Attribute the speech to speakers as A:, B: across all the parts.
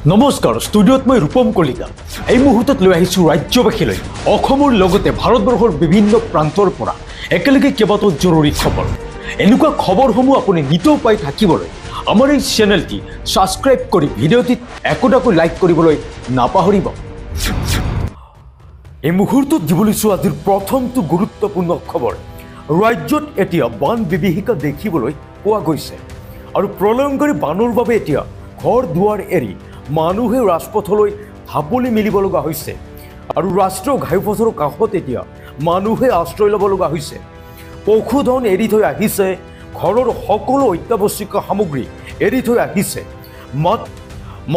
A: নমস্কাৰ ষ্টুডিঅ'ত মই ৰূপম কলিতা এই মুহূৰ্তত লৈ আহিছোঁ ৰাজ্যবাসীলৈ অসমৰ লগতে ভাৰতবৰ্ষৰ বিভিন্ন প্ৰান্তৰ পৰা একেলগে কেইবাটাও জৰুৰী খবৰ এনেকুৱা খবৰসমূহ আপুনি নিতৌ পাই থাকিবলৈ আমাৰ এই চেনেলটি সাবস্ক্ৰাইব কৰি ভিডিঅ'টিত একোটাকৈ লাইক কৰিবলৈ নাপাহৰিব এই মুহূৰ্তত দিবলৈছোঁ আজিৰ প্ৰথমটো গুৰুত্বপূৰ্ণ খবৰ ৰাজ্যত এতিয়া বান বিভীষিকা দেখিবলৈ পোৱা গৈছে আৰু প্ৰলয়ংকাৰী বানৰ বাবে এতিয়া ঘৰ দুৱাৰ এৰি মানুহে ৰাজপথলৈ ঢাপলি মেলিব লগা হৈছে আৰু ৰাষ্ট্ৰীয় ঘাইপথৰ কাষত এতিয়া মানুহে আশ্ৰয় ল'ব লগা হৈছে পশুধন এৰি থৈ আহিছে ঘৰৰ সকলো অত্যাৱশ্যকীয় সামগ্ৰী এৰি থৈ আহিছে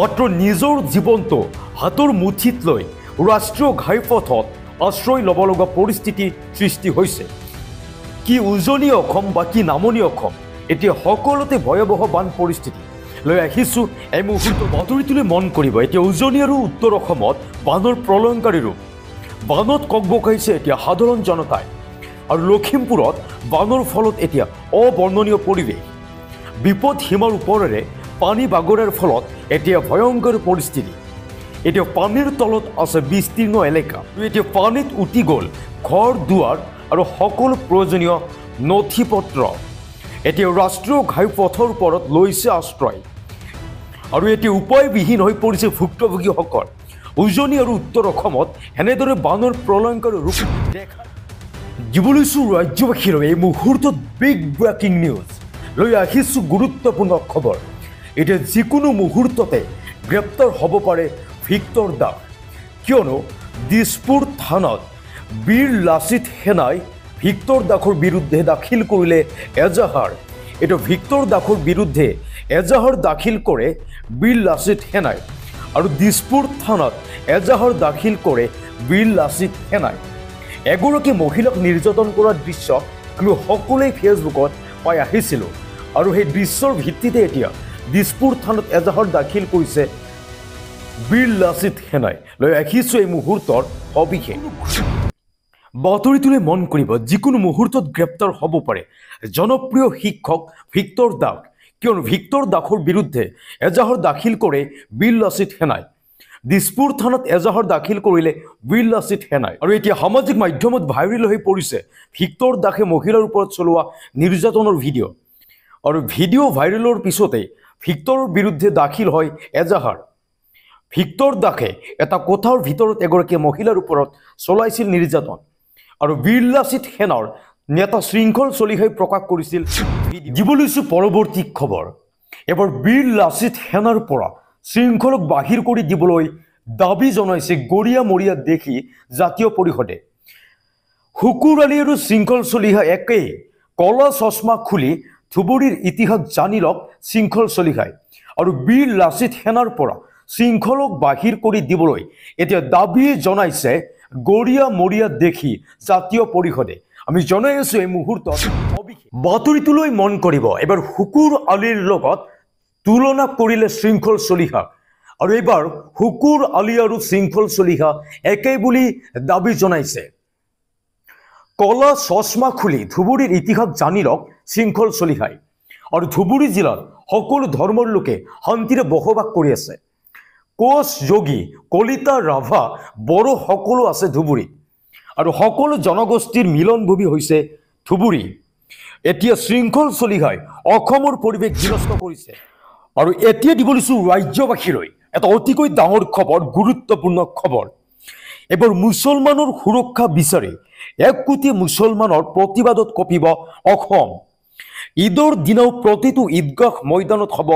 A: মাত্ৰ নিজৰ জীৱনটো হাতৰ মুঠিত লৈ ৰাষ্ট্ৰীয় ঘাইপথত আশ্ৰয় ল'ব লগা পৰিস্থিতি সৃষ্টি হৈছে কি উজনি অসম বা কি নামনি অসম এতিয়া সকলোতে ভয়াৱহ বান পৰিস্থিতি লৈ আহিছোঁ এই মুহূৰ্তত বাতৰিটোলৈ মন কৰিব এতিয়া উজনি আৰু উত্তৰ অসমত বানৰ প্ৰলয়ংকাৰী ৰূপ বানত ককবকাইছে এতিয়া সাধাৰণ জনতাই আৰু লখিমপুৰত বানৰ ফলত এতিয়া অবৰ্ণনীয় পৰিৱেশ বিপদ সীমাৰ ওপৰেৰে পানী বাগৰাৰ ফলত এতিয়া ভয়ংকৰ পৰিস্থিতি এতিয়া পানীৰ তলত আছে বিস্তীৰ্ণ এলেকা এতিয়া পানীত উটি গ'ল ঘৰ দুৱাৰ আৰু সকলো প্ৰয়োজনীয় নথি পত্ৰ এতিয়া ৰাষ্ট্ৰীয় ঘাইপথৰ ওপৰত লৈছে আশ্ৰয় আৰু এতিয়া উপায়বিহীন হৈ পৰিছে ভুক্তভোগীসকল উজনি আৰু উত্তৰ অসমত এনেদৰে বানৰ প্ৰলয়ংকাৰী ৰূপ দেখা দিবলৈছোঁ ৰাজ্যবাসীলৈ এই মুহূৰ্তত বিগ ব্ৰেকিং নিউজ লৈ আহিছোঁ গুৰুত্বপূৰ্ণ খবৰ এতিয়া যিকোনো মুহূৰ্ততে গ্ৰেপ্তাৰ হ'ব পাৰে ভিক্টৰ দাস কিয়নো দিছপুৰ থানাত বীৰ লাচিত সেনাই ভিক্টৰ দাসৰ বিৰুদ্ধে দাখিল কৰিলে এজাহাৰ এইটো ভিক্টৰ দাসৰ বিৰুদ্ধে এজাহাৰ দাখিল কৰে বীৰ লাচিত সেনাই আৰু দিছপুৰ থানাত এজাহাৰ দাখিল কৰে বীৰ লাচিত সেনাই এগৰাকী মহিলাক নিৰ্যাতন কৰাৰ দৃশ্য আমি সকলোৱে ফেচবুকত পাই আহিছিলোঁ আৰু সেই দৃশ্যৰ ভিত্তিতে এতিয়া দিছপুৰ থানাত এজাহাৰ দাখিল কৰিছে বীৰ লাচিত সেনাই লৈ আহিছোঁ এই মুহূৰ্তৰ সবিশেষ বাতৰিটোলৈ মন কৰিব যিকোনো মুহূৰ্তত গ্ৰেপ্তাৰ হ'ব পাৰে জনপ্ৰিয় শিক্ষক ভিক্টৰ দাস কিয়নো ভিক্টৰ দাসৰ বিৰুদ্ধে এজাহাৰ দাখিল কৰে বীৰ লাচিত সেনাই দিছপুৰ থানাত এজাহাৰ দাখিল কৰিলে বীৰ লাচিত সেনাই আৰু এতিয়া সামাজিক মাধ্যমত ভাইৰেল হৈ পৰিছে ভিক্টৰ দাসে মহিলাৰ ওপৰত চলোৱা নিৰ্যাতনৰ ভিডিঅ' আৰু ভিডিঅ' ভাইৰেলৰ পিছতে ভিক্টৰৰ বিৰুদ্ধে দাখিল হয় এজাহাৰ ভিক্টৰ দাসে এটা কোঠাৰ ভিতৰত এগৰাকী মহিলাৰ ওপৰত চলাইছিল নিৰ্যাতন আৰু বীৰ লাচিত সেনাৰ নেতা শৃংখল চলিহাই প্ৰকাশ কৰিছিল দিবলৈছোঁ পৰৱৰ্তী খবৰ এবাৰ বীৰ লাচিত সেনাৰ পৰা শৃংখলক বাহিৰ কৰি দিবলৈ দাবী জনাইছে গৰিয়া মৰিয়া দেখি জাতীয় পৰিষদে শুকুৰ আলী আৰু শৃংখল চলিহা একেই কলা চশমা খুলি ধুবুৰীৰ ইতিহাস জানি লওক শৃংখল চলিহাই আৰু বীৰ লাচিত সেনাৰ পৰা শৃংখলক বাহিৰ কৰি দিবলৈ এতিয়া দাবী জনাইছে গৰিয়া মৰিয়া দেখি জাতীয় পৰিষদে আমি জনাই আছোঁ এই মুহূৰ্তত বাতৰিটোলৈ মন কৰিব এবাৰ শুকুৰ আলীৰ লগত তুলনা কৰিলে শৃংখল চলিহা আৰু এইবাৰ শুকুৰ আলী আৰু শৃংখল চলিহা একেই বুলি দাবী জনাইছে কলা চশমা খুলি ধুবুৰীৰ ইতিহাস জানি লওক শৃংখল চলিহাই আৰু ধুবুৰী জিলাত সকলো ধৰ্মৰ লোকে শান্তিৰে বসবাস কৰি আছে কোচ যোগী কলিতা ৰাভা বড়ো সকলো আছে ধুবুৰীত আৰু সকলো জনগোষ্ঠীৰ মিলনভূমি হৈছে ধুবুৰী এতিয়া শৃংখল চলিহাই অসমৰ পৰিৱেশ বিনষ্ট কৰিছে আৰু এতিয়া দিবলৈছোঁ ৰাজ্যবাসীলৈ এটা অতিকৈ ডাঙৰ খবৰ গুৰুত্বপূৰ্ণ খবৰ এবাৰ মুছলমানৰ সুৰক্ষা বিচাৰি 1 কোটি মুছলমানৰ প্ৰতিবাদত কঁপিব অসম ঈদৰ দিনাও প্ৰতিটো ঈদগাহ ময়দানত হ'ব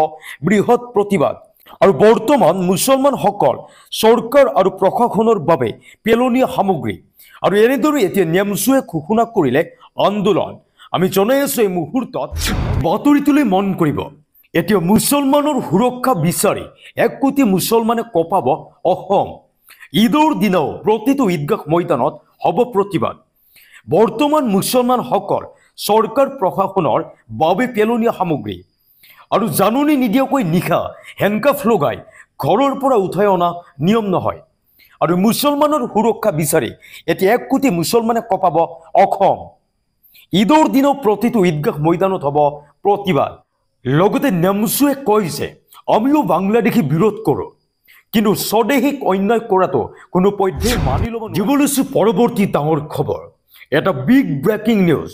A: বৃহৎ প্ৰতিবাদ আৰু বৰ্তমান মুছলমানসকল চৰকাৰ আৰু প্ৰশাসনৰ বাবে পেলনীয়া সামগ্ৰী আৰু এনেদৰে এতিয়া নেমচুৱে ঘোষণা কৰিলে আন্দোলন আমি জনাই আছোঁ এই মুহূৰ্তত বাতৰিটোলৈ মন কৰিব এতিয়া মুছলমানৰ সুৰক্ষা বিচাৰি 1 কোটি মুছলমানে কঁপাব অসম ঈদৰ দিনাও প্ৰতিটো ঈদগাহ ময়দানত হ'ব প্ৰতিবাদ বৰ্তমান মুছলমানসকল চৰকাৰ প্ৰশাসনৰ বাবে পেলনীয়া সামগ্ৰী আৰু জাননী নিদিয়াকৈ নিশা হেণ্ডকাফ লগাই ঘৰৰ পৰা উঠাই অনা নিয়ম নহয় আৰু মুছলমানৰ সুৰক্ষা বিচাৰি এতিয়া 1 কোটি মুছলমানে কঁপাব অসম ঈদৰ দিনাও প্ৰতিটো ঈদগাহ ময়দানত হ'ব প্ৰতিবাদ লগতে নেমচুৱে কয় যে আমিও বাংলাদেশী বিৰোধ কৰোঁ কিন্তু স্বদেশীক অন্যায় কৰাটো কোনো পধ্যেই মানি ল'ব দিব লৈছোঁ পৰৱৰ্তী ডাঙৰ খবৰ এটা বিগ ব্ৰেকিং নিউজ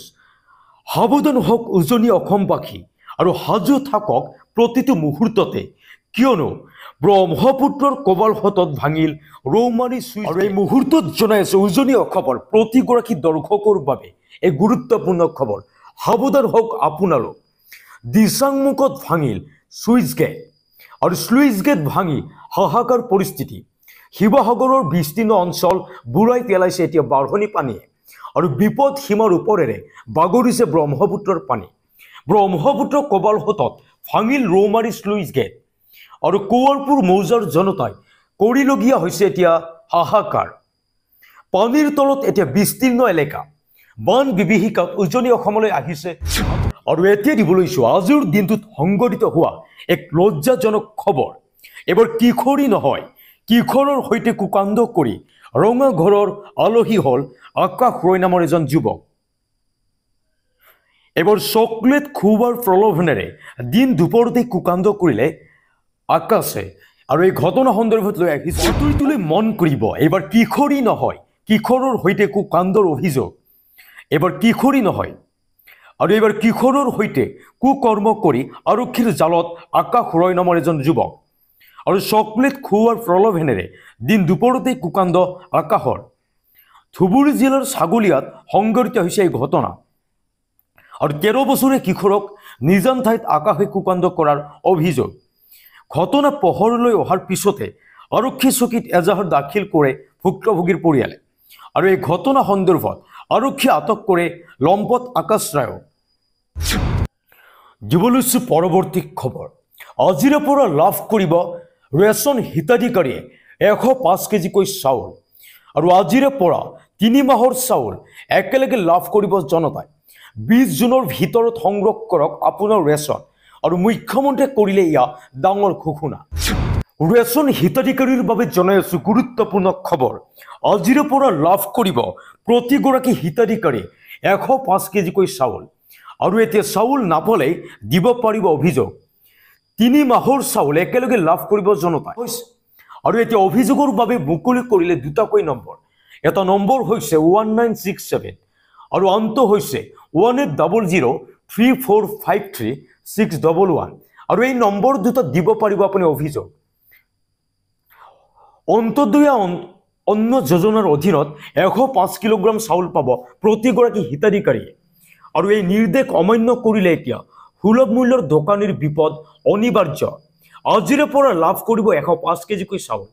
A: সাৱধান হওক উজনি অসমবাসী আৰু সাজু থাকক প্ৰতিটো মুহূৰ্ততে কিয়নো ব্ৰহ্মপুত্ৰৰ কবালহতত ভাঙিল ৰৌমাৰী চুইচ আৰু এই মুহূৰ্তত জনাই আছোঁ উজনি অসমৰ প্ৰতিগৰাকী দৰ্শকৰ বাবে এই গুৰুত্বপূৰ্ণ খবৰ সাৱধান হওক আপোনালোক দিচাংমুখত ভাঙিল চুইচ গেট আৰু স্লুইচ গেট ভাঙি হাহাকাৰ পৰিস্থিতি শিৱসাগৰৰ বিস্তীৰ্ণ অঞ্চল বুৰাই পেলাইছে এতিয়া বাঢ়নি পানীয়ে আৰু বিপদ সীমাৰ ওপৰেৰে বাগৰিছে ব্ৰহ্মপুত্ৰৰ পানী ব্ৰহ্মপুত্ৰ কবালহতত ভাঙিল ৰৌমাৰী স্লুইচ গেট আৰু কোঁৱৰপুৰ মৌজাৰ জনতাই কৰিলগীয়া হৈছে এতিয়া হাহাকাৰ পানীৰ তলত এতিয়া বিস্তীৰ্ণ এলেকা বান বিভীষিকাত উজনি অসমলৈ আহিছে আৰু এতিয়া দিবলৈছোঁ আজিৰ দিনটোত সংঘটিত হোৱা এক লজ্জাজনক খবৰ এবাৰ কিশোৰী নহয় কিশোৰৰ সৈতে কুকাণ্ড কৰি ৰঙা ঘৰৰ আলহী হ'ল আকাশ ৰয় নামৰ এজন যুৱক এবাৰ চকলেট খুওৱাৰ প্ৰলোভনেৰে দিন দুপৰতে কুকাণ্ড কৰিলে আকাশে আৰু এই ঘটনা সন্দৰ্ভত লৈ আহিছে বাতৰিটোলৈ মন কৰিব এইবাৰ কিশোৰী নহয় কিশোৰৰ সৈতে কুকাণ্ডৰ অভিযোগ এবাৰ কিশোৰী নহয় আৰু এইবাৰ কিশোৰৰ সৈতে কুকৰ্ম কৰি আৰক্ষীৰ জালত আকাশ ৰয় নামৰ এজন যুৱক আৰু চকলেট খুওৱাৰ প্ৰলোভনেৰে দিন দুপৰতে কুকাণ্ড আকাশৰ ধুবুৰী জিলাৰ ছাগলীয়াত সংঘটিত হৈছে এই ঘটনা আৰু 13 বছৰীয়া কিশোৰক নিজান ঠাইত আকাশে কুকাণ্ড কৰাৰ অভিযোগ ঘটনা পোহৰলৈ অহাৰ পিছতে আৰক্ষী চকীত এজাহাৰ দাখিল কৰে ভুক্তভোগীৰ পৰিয়ালে আৰু এই ঘটনা সন্দৰ্ভত আৰক্ষী আটক কৰে লম্পট আকাশ ৰায়ক দিবলৈছোঁ পৰৱৰ্তী খবৰ আজিৰে পৰা লাভ কৰিব ৰেচন হিতাধিকাৰীয়ে 105 কেজিকৈ চাউল আৰু আজিৰে পৰা 3 মাহৰ চাউল একেলগে লাভ কৰিব জনতাই 20 জুনৰ ভিতৰত সংগ্ৰহ কৰক আপোনাৰ ৰেচন আৰু মুখ্যমন্ত্ৰীয়ে কৰিলে ইয়া ডাঙৰ ঘোষণা ৰেচন হিতাধিকাৰীৰ বাবে জনাই আছোঁ গুৰুত্বপূৰ্ণ খবৰ আজিৰে পৰা লাভ কৰিব প্ৰতিগৰাকী হিতাধিকাৰীয়ে 105 কেজিকৈ চাউল আৰু এতিয়া চাউল নাপালে দিব পাৰিব অভিযোগ 3 মাহৰ চাউল একেলগে লাভ কৰিব জনতাই আৰু এতিয়া অভিযোগৰ বাবে মুকলি কৰিলে দুটাকৈ নম্বৰ এটা নম্বৰ হৈছে 1967 আৰু আনটো হৈছে 180034536111 আৰু এই নম্বৰ দুটা দিব পাৰিব আপুনি অভিযোগ অন্তোদয় অন্ন যোজনাৰ অধীনত 105 কিলোগ্ৰাম চাউল পাব প্ৰতিগৰাকী হিতাধিকাৰীয়ে আৰু এই নিৰ্দেশ অমান্য কৰিলে এতিয়া সুলভ মূল্যৰ দোকানীৰ বিপদ অনিবাৰ্য আজিৰে পৰা লাভ কৰিব 105 কেজিকৈ চাউল